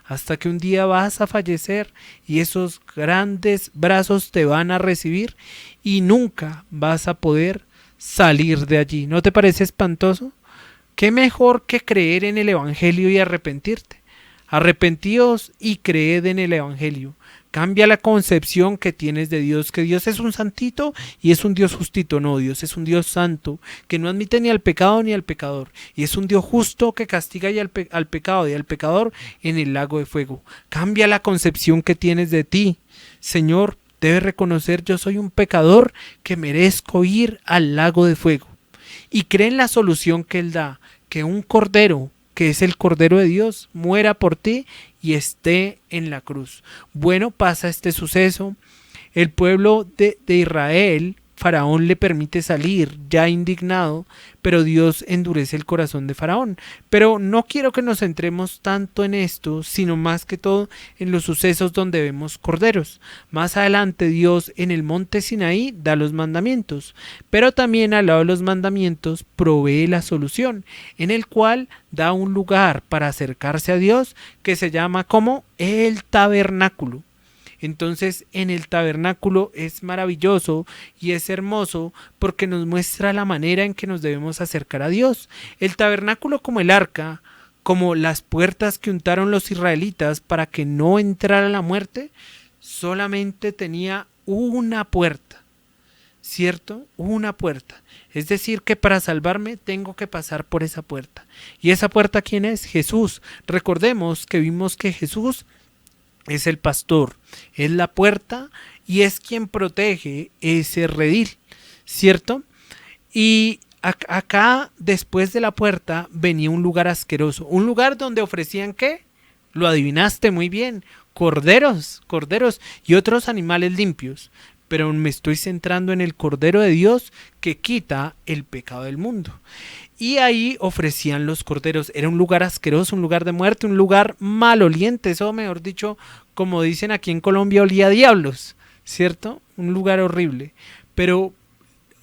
hasta que un día vas a fallecer y esos grandes brazos te van a recibir y nunca vas a poder salir de allí. ¿No te parece espantoso? ¿Qué mejor que creer en el Evangelio y arrepentirte? Arrepentíos y creed en el Evangelio. Cambia la concepción que tienes de Dios, que Dios es un santito y es un Dios justito. No, Dios es un Dios santo, que no admite ni al pecado ni al pecador. Y es un Dios justo que castiga al pecado y al pecador en el lago de fuego. Cambia la concepción que tienes de ti. Señor, debes reconocer, yo soy un pecador que merezco ir al lago de fuego. Y cree en la solución que Él da, que un cordero, que es el Cordero de Dios, muera por ti y esté en la cruz. Bueno, pasa este suceso. El pueblo de Israel, Faraón le permite salir ya indignado, pero Dios endurece el corazón de Faraón. Pero no quiero que nos centremos tanto en esto, sino más que todo en los sucesos donde vemos corderos. Más adelante Dios en el monte Sinaí da los mandamientos, pero también al lado de los mandamientos provee la solución, en el cual da un lugar para acercarse a Dios que se llama como el tabernáculo. Entonces en el tabernáculo es maravilloso y es hermoso porque nos muestra la manera en que nos debemos acercar a Dios. El tabernáculo, como el arca, como las puertas que untaron los israelitas para que no entrara la muerte, solamente tenía una puerta, ¿cierto? Una puerta. Es decir, que para salvarme tengo que pasar por esa puerta. ¿Y esa puerta quién es? Jesús. Recordemos que vimos que Jesús es el pastor, es la puerta y es quien protege ese redil, ¿cierto? Y acá después de la puerta venía un lugar asqueroso, un lugar donde ofrecían ¿qué? Lo adivinaste muy bien, corderos y otros animales limpios, pero me estoy centrando en el Cordero de Dios que quita el pecado del mundo. Y ahí ofrecían los corderos. Era un lugar asqueroso, un lugar de muerte, un lugar maloliente. Eso, mejor dicho, como dicen aquí en Colombia, olía a diablos, ¿cierto? Un lugar horrible. Pero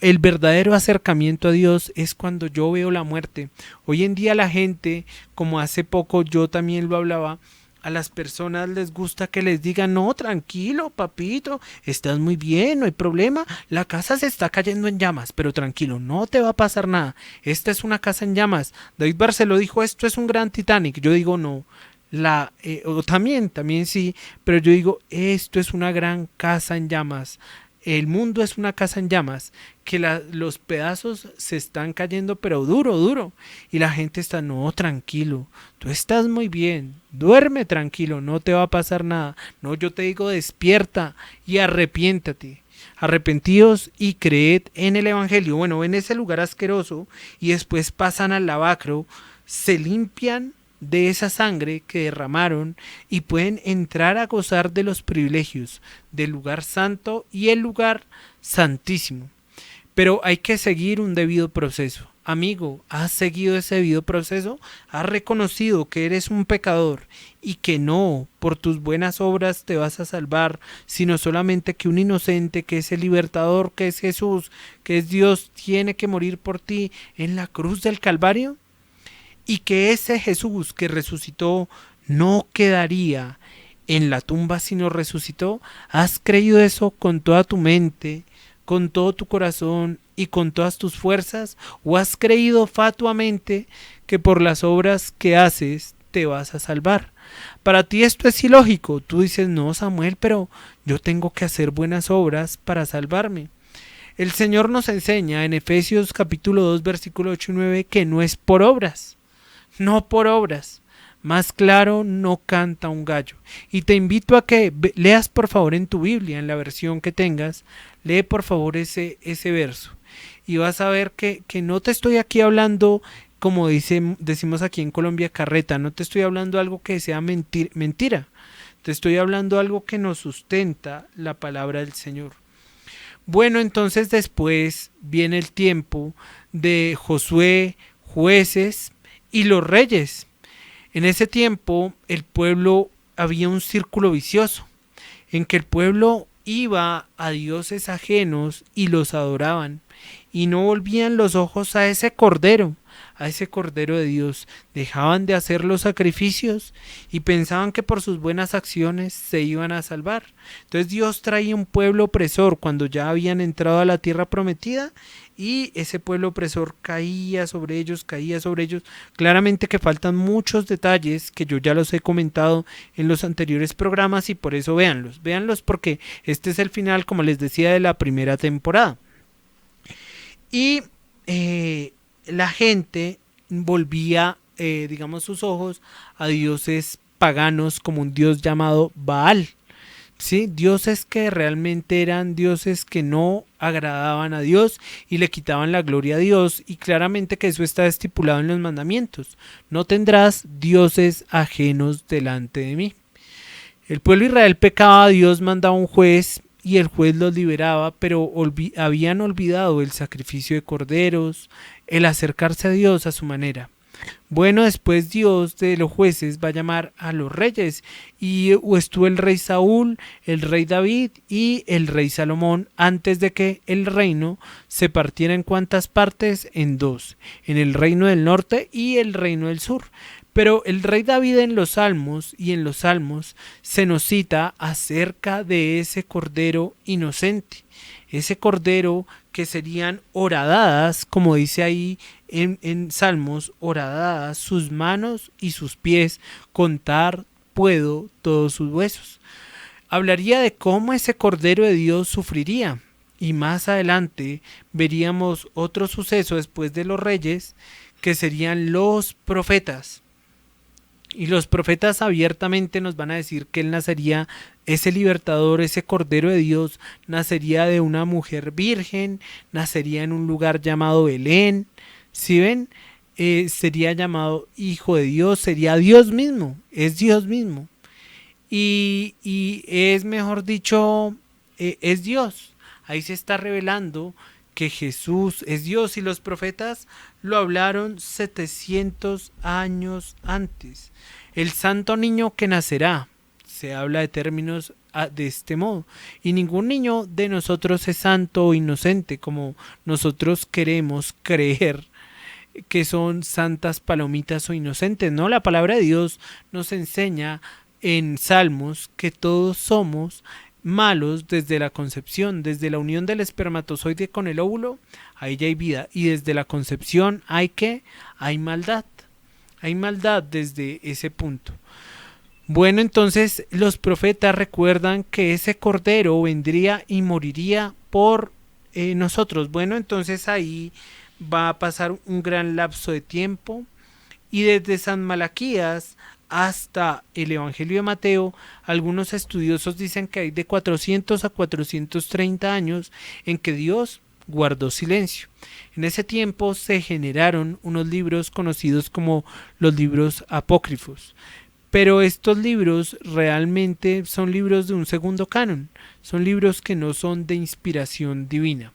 el verdadero acercamiento a Dios es cuando yo veo la muerte. Hoy en día la gente, como hace poco yo también lo hablaba, a las personas les gusta que les digan, no, tranquilo, papito, estás muy bien, no hay problema, la casa se está cayendo en llamas, pero tranquilo, no te va a pasar nada, esta es una casa en llamas. David Barceló dijo, esto es un gran Titanic. Yo digo, no, también sí, pero yo digo, esto es una gran casa en llamas. El mundo es una casa en llamas, que los pedazos se están cayendo, pero duro, y la gente está, no, tranquilo, tú estás muy bien, duerme tranquilo, no te va a pasar nada. No, yo te digo, despierta y arrepiéntate. Arrepentíos y creed en el Evangelio. Bueno, en ese lugar asqueroso y después pasan al lavacro, se limpian de esa sangre que derramaron y pueden entrar a gozar de los privilegios del lugar santo y el lugar santísimo. Pero hay que seguir un debido proceso. Amigo, ¿has seguido ese debido proceso? ¿Has reconocido que eres un pecador y que no por tus buenas obras te vas a salvar, sino solamente que un inocente, que es el libertador, que es Jesús, que es Dios, tiene que morir por ti en la cruz del Calvario? Y que ese Jesús que resucitó no quedaría en la tumba sino resucitó. ¿Has creído eso con toda tu mente, con todo tu corazón y con todas tus fuerzas? ¿O has creído fatuamente que por las obras que haces te vas a salvar. Para ti esto es ilógico. Tú dices, no, Samuel, pero yo tengo que hacer buenas obras para salvarme. El Señor nos enseña en Efesios capítulo 2, versículo 8 y 9, que no es por obras, no por obras. Más claro no canta un gallo. Y te invito a que leas por favor en tu Biblia, en la versión que tengas, lee por favor ese verso. Y vas a ver que no te estoy aquí hablando, como decimos aquí en Colombia, carreta. No te estoy hablando algo que sea mentira. Te estoy hablando algo que nos sustenta la palabra del Señor. Bueno, entonces después viene el tiempo de Josué, jueces y los reyes. En ese tiempo el pueblo había un círculo vicioso en que el pueblo iba a dioses ajenos y los adoraban y no volvían los ojos a ese cordero de Dios. Dejaban de hacer los sacrificios y pensaban que por sus buenas acciones se iban a salvar. Entonces Dios traía un pueblo opresor cuando ya habían entrado a la tierra prometida y ese pueblo opresor caía sobre ellos. Claramente que faltan muchos detalles que yo ya los he comentado en los anteriores programas y por eso véanlos porque este es el final, como les decía, de la primera temporada. Y la gente volvía, sus ojos a dioses paganos como un dios llamado Baal. ¿Sí? Dioses que realmente eran dioses que no agradaban a Dios y le quitaban la gloria a Dios, y claramente que eso está estipulado en los mandamientos. No tendrás dioses ajenos delante de mí. El pueblo de Israel pecaba, Dios mandaba un juez y el juez los liberaba, pero habían olvidado el sacrificio de corderos, el acercarse a Dios a su manera. Bueno, después Dios de los jueces va a llamar a los reyes y estuvo el rey Saúl, el rey David y el rey Salomón antes de que el reino se partiera en cuántas partes, en dos, en el reino del norte y el reino del sur. Pero el rey David en los salmos se nos cita acerca de ese cordero inocente, ese cordero que serían horadadas, como dice ahí en Salmos, horadadas sus manos y sus pies, contar puedo todos sus huesos. Hablaría de cómo ese cordero de Dios sufriría, y más adelante veríamos otro suceso después de los reyes, que serían los profetas. Y los profetas abiertamente nos van a decir que él nacería, ese libertador, ese cordero de Dios, nacería de una mujer virgen, nacería en un lugar llamado Belén. ¿Sí ven? Sería llamado hijo de Dios, sería Dios mismo, es Dios mismo. Y es, mejor dicho, es Dios. Ahí se está revelando que Jesús es Dios, y los profetas lo hablaron 700 años antes. El santo niño que nacerá, se habla de términos de este modo, y ningún niño de nosotros es santo o inocente como nosotros queremos creer que son santas palomitas o inocentes. No, la palabra de Dios nos enseña en Salmos que todos somos malos desde la concepción, desde la unión del espermatozoide con el óvulo, ahí ya hay vida, y desde la concepción hay maldad desde ese punto. Bueno, entonces los profetas recuerdan que ese cordero vendría y moriría por nosotros. Bueno, entonces ahí va a pasar un gran lapso de tiempo, y desde San Malaquías hasta el Evangelio de Mateo, algunos estudiosos dicen que hay de 400 a 430 años en que Dios guardó silencio. En ese tiempo se generaron unos libros conocidos como los libros apócrifos, pero estos libros realmente son libros de un segundo canon, son libros que no son de inspiración divina.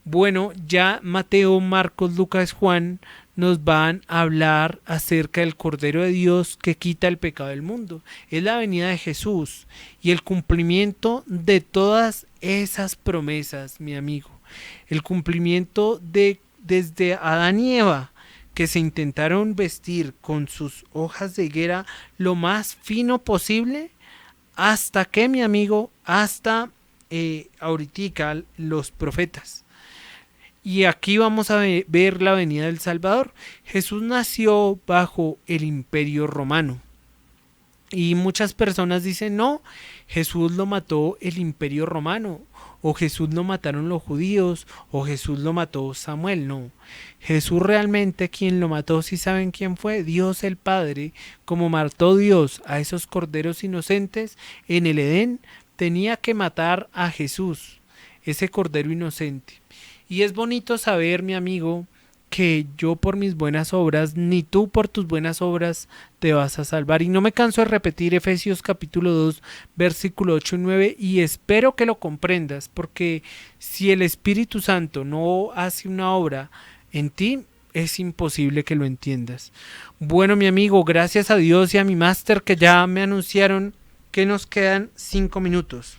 Bueno, ya Mateo, Marcos, Lucas, Juan nos van a hablar acerca del Cordero de Dios que quita el pecado del mundo. Es la venida de Jesús y el cumplimiento de todas esas promesas, mi amigo. El cumplimiento desde Adán y Eva, que se intentaron vestir con sus hojas de higuera lo más fino posible, hasta que, mi amigo, hasta ahorita los profetas. Y aquí vamos a ver la venida del Salvador. Jesús nació bajo el Imperio Romano. Y muchas personas dicen, no, Jesús lo mató el Imperio Romano, o Jesús lo mataron los judíos, o Jesús lo mató Samuel. No, Jesús realmente quien lo mató, ¿sí saben quién fue? Dios el Padre. Como mató Dios a esos corderos inocentes en el Edén, tenía que matar a Jesús, ese cordero inocente. Y es bonito saber, mi amigo, que yo por mis buenas obras, ni tú por tus buenas obras te vas a salvar. Y no me canso de repetir Efesios capítulo 2, versículo 8 y 9, y espero que lo comprendas, porque si el Espíritu Santo no hace una obra en ti, es imposible que lo entiendas. Bueno, mi amigo, gracias a Dios y a mi máster que ya me anunciaron que nos quedan 5 minutos.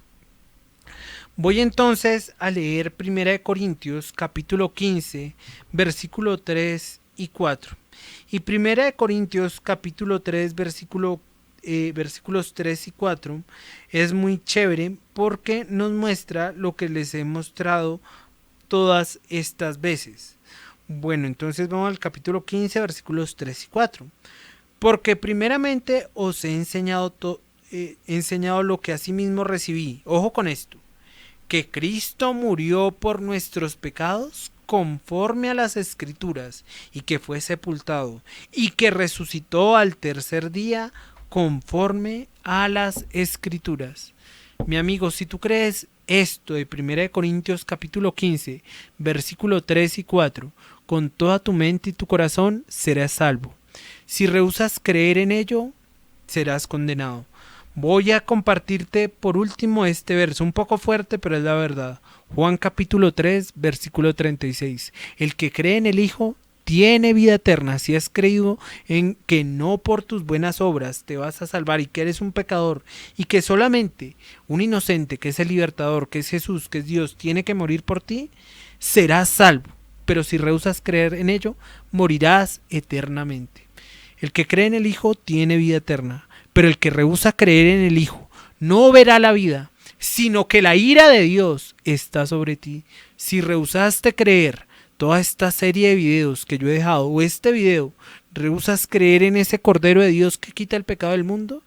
Voy entonces a leer 1 Corintios capítulo 15, versículo 3 y 4. Y 1 Corintios capítulo 3, versículos 3 y 4 es muy chévere porque nos muestra lo que les he mostrado todas estas veces. Bueno, entonces vamos al capítulo 15, versículos 3 y 4. Porque primeramente os he enseñado lo que asimismo recibí. Ojo con esto. Que Cristo murió por nuestros pecados conforme a las Escrituras, y que fue sepultado, y que resucitó al tercer día conforme a las Escrituras. Mi amigo, si tú crees esto de 1 Corintios capítulo 15, versículo 3 y 4, con toda tu mente y tu corazón serás salvo. Si rehusas creer en ello, serás condenado. Voy a compartirte por último este verso, un poco fuerte, pero es la verdad. Juan capítulo 3, versículo 36. El que cree en el Hijo tiene vida eterna. Si has creído en que no por tus buenas obras te vas a salvar y que eres un pecador y que solamente un inocente, que es el libertador, que es Jesús, que es Dios, tiene que morir por ti, serás salvo. Pero si rehusas creer en ello, morirás eternamente. El que cree en el Hijo tiene vida eterna. Pero el que rehúsa creer en el Hijo no verá la vida, sino que la ira de Dios está sobre ti. Si rehusaste creer toda esta serie de videos que yo he dejado, o este video, rehusas creer en ese Cordero de Dios que quita el pecado del mundo,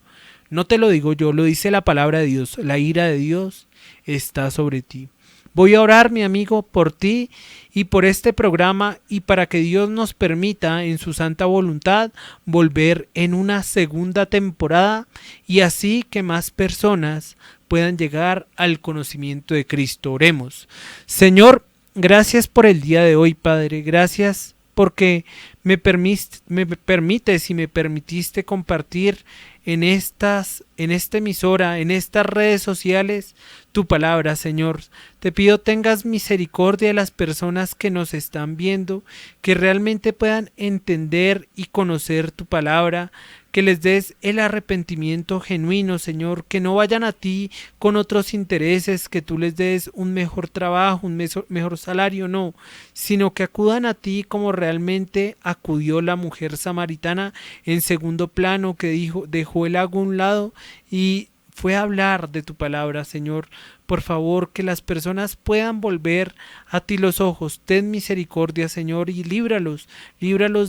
no te lo digo yo, lo dice la palabra de Dios, la ira de Dios está sobre ti. Voy a orar, mi amigo, por ti y por este programa, y para que Dios nos permita en su santa voluntad volver en una segunda temporada, y así que más personas puedan llegar al conocimiento de Cristo. Oremos. Señor, gracias por el día de hoy, Padre. Gracias porque me permites y me permitiste compartir en esta emisora, en estas redes sociales, tu palabra, Señor. Te pido tengas misericordia de las personas que nos están viendo, que realmente puedan entender y conocer tu palabra, que les des el arrepentimiento genuino, Señor, que no vayan a ti con otros intereses, que tú les des un mejor trabajo, un mejor salario, no, sino que acudan a ti como realmente acudió la mujer samaritana en segundo plano, que dejó el agua a un lado y fue a hablar de tu palabra, Señor. Por favor, que las personas puedan volver a ti los ojos. Ten misericordia, Señor, y líbralos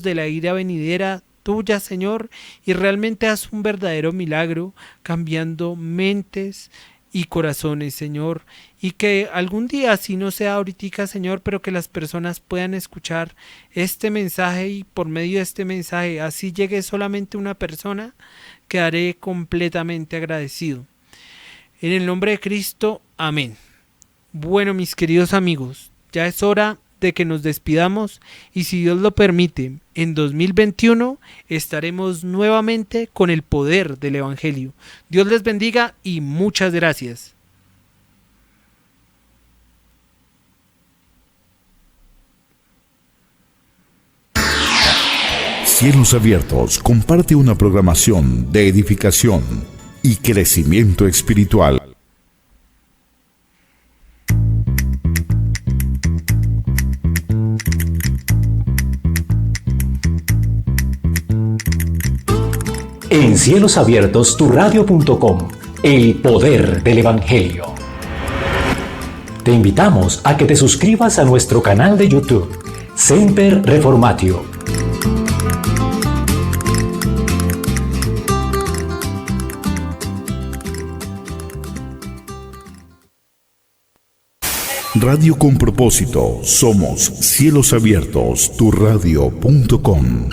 de la ira venidera tuya, Señor, y realmente haz un verdadero milagro cambiando mentes y corazones, Señor, y que algún día, así no sea ahorita, Señor, pero que las personas puedan escuchar este mensaje, y por medio de este mensaje, así llegue solamente una persona, quedaré completamente agradecido. En el nombre de Cristo, amén. Bueno, mis queridos amigos, ya es hora de que nos despidamos, y si Dios lo permite, en 2021 estaremos nuevamente con el poder del Evangelio. Dios les bendiga y muchas gracias. Cielos Abiertos comparte una programación de edificación y crecimiento espiritual. En Cielos Abiertos, tu radio.com, el poder del Evangelio. Te invitamos a que te suscribas a nuestro canal de YouTube, Semper Reformatio. Radio con propósito. Somos Cielos Abiertos, tu radio.com.